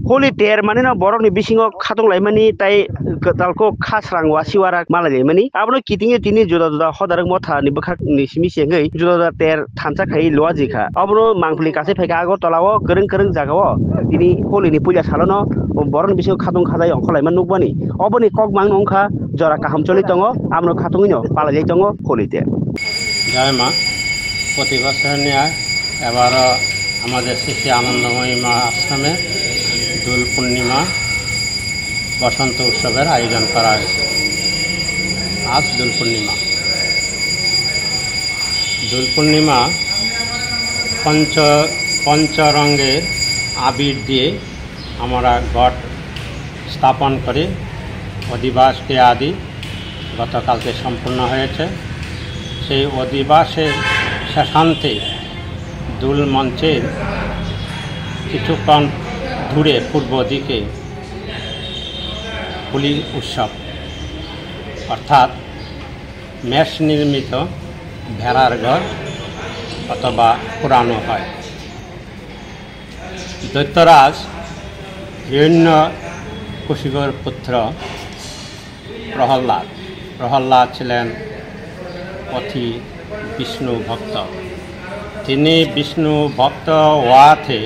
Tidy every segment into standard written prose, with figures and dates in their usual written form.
holi ter mani na borok ni bisingo khatong laimani tai dalko khasrang wa siwara malai laimani abono kitinge tini juda juda hodarang motha ni bukhak ni simi sengai juda juda ter thansa khai loaji kha abono mangpili kase phaika ago tolao kereng jagao tini holi ni puja salono borok ni bisingo khatong khadai ongkholaiman nukbani oboni kok mang nongkha jora kaham choli tongo abono khatong ino palai tongo holi ter জয় মা প্রতি বছর নিয়ে এবার আমাদের শ্রী আনন্দময়ী মা আশ্রমে দোল পূর্ণিমা বসন্ত উৎসবের আয়োজন করা হয়েছে। আজ দোল পূর্ণিমা পঞ্চরঙ্গের আবির দিয়ে আমরা ঘট স্থাপন করি। অধিবাস ক্রিয়াদি গতকালকে সম্পূর্ণ হয়েছে। সেই অধিবাসের শেষান্তে দোল মঞ্চের কিছুক্ষণ দূরে পূর্ব দিকে হোলি উৎসব অর্থাৎ মেষ নির্মিত ভেড়ার ঘর অথবা পোড়ানো হয়। দৈত্যরাজ হিরণ্যকশিপুর পুত্র প্রহ্লাদ ছিলেন অতি বিষ্ণু ভক্ত। তিনি বিষ্ণু ভক্ত হওয়াতে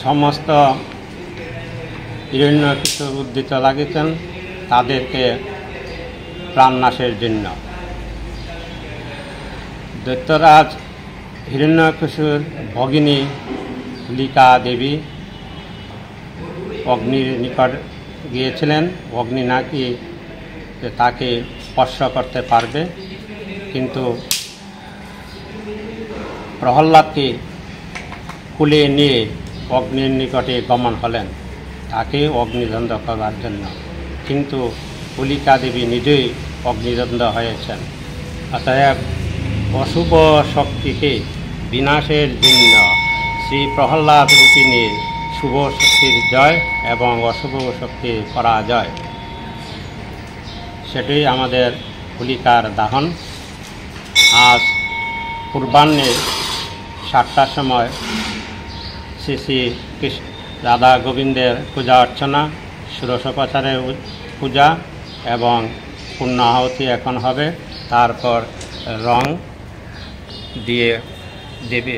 সমস্ত হিরণ্যকশিপু উদ্দিত লাগিতেন তাদেরকে প্রাণনাশের জন্য। দৈত্যরাজ হিরণ্যকশিপুর ভগিনী হোলিকা দেবী অগ্নির নিকট গিয়েছিলেন। অগ্নি নাকি তাকে স্পর্শ করতে পারবে, কিন্তু প্রহ্লাদকে কুলে নিয়ে অগ্নির নিকটে গমন হলেন তাকে অগ্নিদণ্ড করার জন্য, কিন্তু হোলিকা দেবী নিজেই অগ্নিদণ্ড হয়েছেন। অতএব অশুভ শক্তিকে বিনাশের জন্য শ্রী প্রহ্লাদ রূপিণীর শুভ শক্তির জয় এবং অশুভ শক্তির পরাজয়, সেটি আমাদের হোলিকার দাহন। আজ পূর্বাহ্নে 7টার সময় শ্রী শ্রী রাধা গোবিন্দের পূজা অর্চনা, ষোড়শোপচারের পূজা এবং পূর্ণ আহুতি এখন হবে। তারপর রং দিয়ে দেবী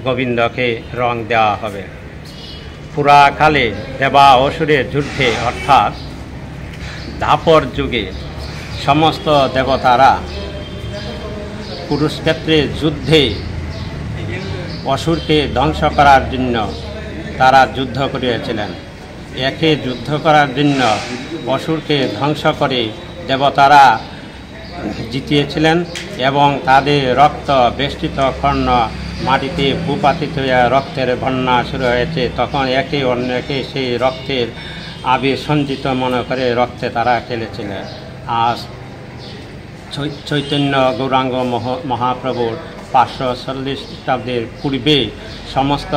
গোবিন্দকে রং দেওয়া হবে। পুরাকালে দেবা অসুরের যুদ্ধে অর্থাৎ দ্বাপর যুগে সমস্ত দেবতারা কুরুক্ষেত্রের যুদ্ধে অসুরকে ধ্বংস করার জন্য তারা যুদ্ধ করিয়াছিলেন। একে যুদ্ধ করার জন্য অসুরকে ধ্বংস করে দেবতারা জিতিয়েছিলেন এবং তাদের রক্ত বেষ্টিত কর্ণ মাটিতে ভূপাতিত হয়ে রক্তের বন্যা শুরু হয়েছে। তখন একে অন্যকে সেই রক্তের আবির সঞ্চিত মনে করে রক্তে তারা খেলেছিলেন। আজ চৈতন্য গৌরাঙ্গ মহাপ্রভুর 540 খ্রিস্টাব্দের পূর্বে সমস্ত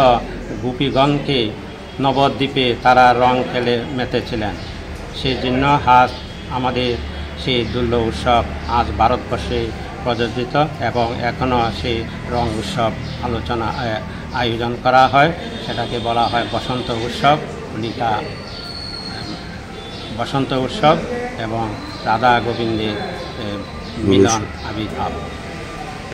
গোপীগণকে নবদ্বীপে তারা রং খেলে মেতেছিলেন। সেই জন্য আজ আমাদের সেই দোল উৎসব আজ ভারতবর্ষে প্রযোজিত এবং এখনও সেই রং উৎসব আয়োজন করা হয়। সেটাকে বলা হয় বসন্ত উৎসব, হোলিকা বসন্ত উৎসব এবং রাধা গোবিন্দের মিলন আবির্ভাব।